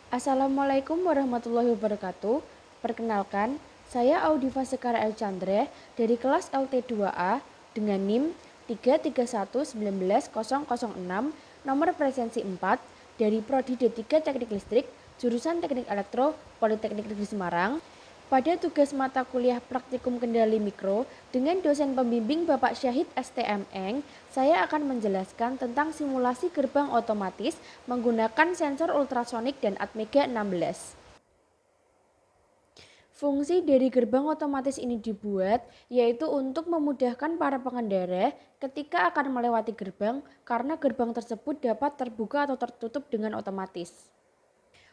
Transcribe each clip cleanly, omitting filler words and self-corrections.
Assalamualaikum warahmatullahi wabarakatuh. Perkenalkan, saya Audiva Sekar El Chandra dari kelas LT2A dengan NIM 331919006, nomor presensi 4 dari Prodi D3 Teknik Listrik, jurusan Teknik Elektro, Politeknik Negeri Semarang. Pada tugas mata kuliah praktikum kendali mikro dengan dosen pembimbing Bapak Syahid STM Eng, saya akan menjelaskan tentang simulasi gerbang otomatis menggunakan sensor ultrasonik dan Atmega 16. Fungsi dari gerbang otomatis ini dibuat yaitu untuk memudahkan para pengendara ketika akan melewati gerbang karena gerbang tersebut dapat terbuka atau tertutup dengan otomatis.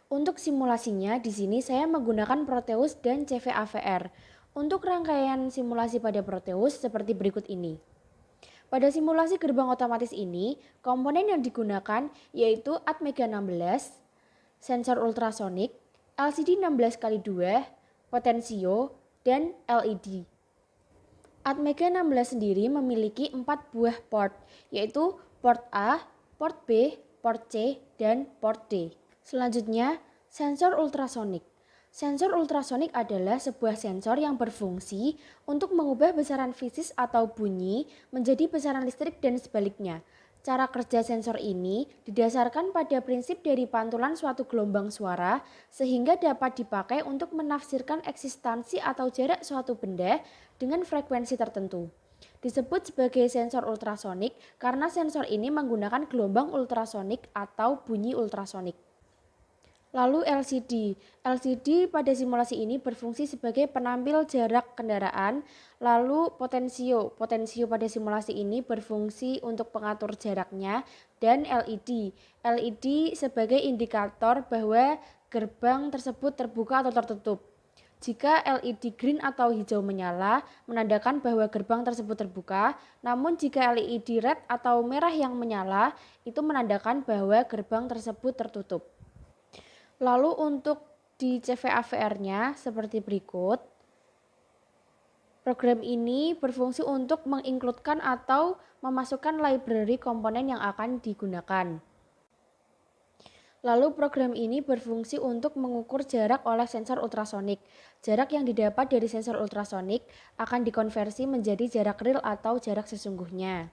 Untuk simulasinya, di sini saya menggunakan Proteus dan CVAVR. Untuk rangkaian simulasi pada Proteus seperti berikut ini. Pada simulasi gerbang otomatis ini, komponen yang digunakan yaitu Atmega 16, sensor ultrasonik, LCD 16x2, potensio, dan LED. Atmega 16 sendiri memiliki 4 buah port, yaitu port A, port B, port C, dan port D. Selanjutnya, sensor ultrasonik. Sensor ultrasonik adalah sebuah sensor yang berfungsi untuk mengubah besaran fisik atau bunyi menjadi besaran listrik dan sebaliknya. Cara kerja sensor ini didasarkan pada prinsip dari pantulan suatu gelombang suara sehingga dapat dipakai untuk menafsirkan eksistensi atau jarak suatu benda dengan frekuensi tertentu. Disebut sebagai sensor ultrasonik karena sensor ini menggunakan gelombang ultrasonik atau bunyi ultrasonik. Lalu LCD. LCD pada simulasi ini berfungsi sebagai penampil jarak kendaraan. Lalu potensio. Potensio pada simulasi ini berfungsi untuk pengatur jaraknya. Dan LED. LED sebagai indikator bahwa gerbang tersebut terbuka atau tertutup. Jika LED green atau hijau menyala, menandakan bahwa gerbang tersebut terbuka. Namun jika LED red atau merah yang menyala, itu menandakan bahwa gerbang tersebut tertutup. Lalu untuk di CVAVR-nya seperti berikut. Program ini berfungsi untuk mengincludekan atau memasukkan library komponen yang akan digunakan. Lalu program ini berfungsi untuk mengukur jarak oleh sensor ultrasonik. Jarak yang didapat dari sensor ultrasonik akan dikonversi menjadi jarak real atau jarak sesungguhnya.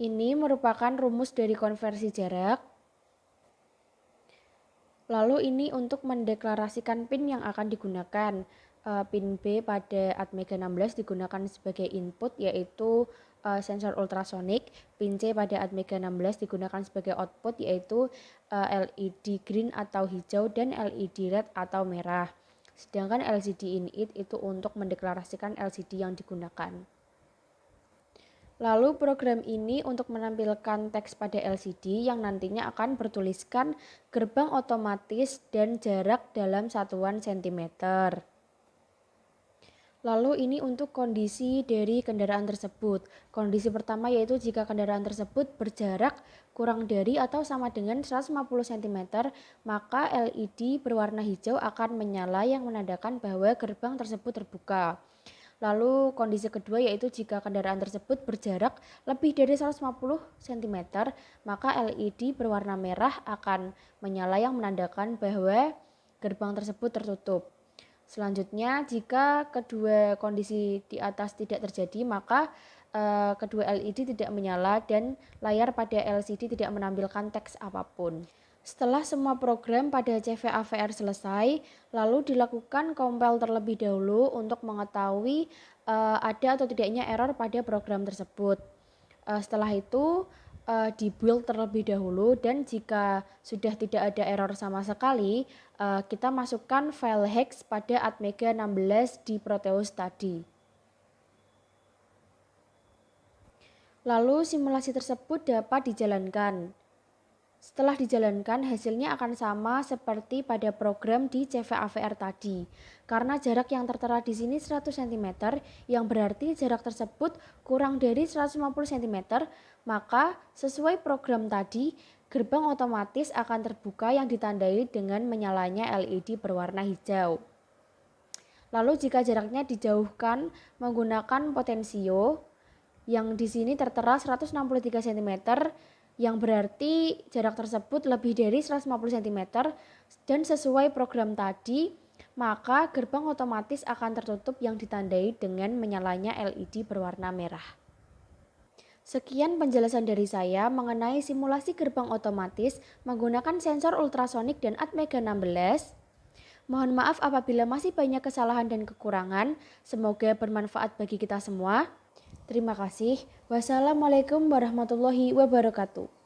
Ini merupakan rumus dari konversi jarak. Lalu ini untuk mendeklarasikan pin yang akan digunakan. Pin B pada Atmega 16 digunakan sebagai input yaitu sensor ultrasonik. Pin C pada Atmega 16 digunakan sebagai output yaitu LED green atau hijau dan LED red atau merah. Sedangkan LCD init itu untuk mendeklarasikan LCD yang digunakan. Lalu program ini untuk menampilkan teks pada LCD yang nantinya akan bertuliskan gerbang otomatis dan jarak dalam satuan sentimeter. Lalu ini untuk kondisi dari kendaraan tersebut. Kondisi pertama yaitu jika kendaraan tersebut berjarak kurang dari atau sama dengan 150 cm, maka LED berwarna hijau akan menyala yang menandakan bahwa gerbang tersebut terbuka. Lalu kondisi kedua yaitu jika kendaraan tersebut berjarak lebih dari 150 cm, maka LED berwarna merah akan menyala yang menandakan bahwa gerbang tersebut tertutup. Selanjutnya, jika kedua kondisi di atas tidak terjadi, maka kedua LED tidak menyala dan layar pada LCD tidak menampilkan teks apapun. Setelah semua program pada CVAVR selesai, lalu dilakukan compile terlebih dahulu untuk mengetahui ada atau tidaknya error pada program tersebut. Setelah itu dibuild terlebih dahulu dan jika sudah tidak ada error sama sekali, kita masukkan file hex pada Atmega 16 di Proteus tadi. Lalu simulasi tersebut dapat dijalankan. Setelah dijalankan, hasilnya akan sama seperti pada program di CVAVR tadi. Karena jarak yang tertera di sini 100 cm, yang berarti jarak tersebut kurang dari 150 cm, maka sesuai program tadi, gerbang otomatis akan terbuka yang ditandai dengan menyalanya LED berwarna hijau. Lalu jika jaraknya dijauhkan menggunakan potensio, yang di sini tertera 163 cm, yang berarti jarak tersebut lebih dari 150 cm dan sesuai program tadi, maka gerbang otomatis akan tertutup yang ditandai dengan menyalanya LED berwarna merah. Sekian penjelasan dari saya mengenai simulasi gerbang otomatis menggunakan sensor ultrasonik dan Atmega 16. Mohon maaf apabila masih banyak kesalahan dan kekurangan. Semoga bermanfaat bagi kita semua. Terima kasih. Wassalamualaikum warahmatullahi wabarakatuh.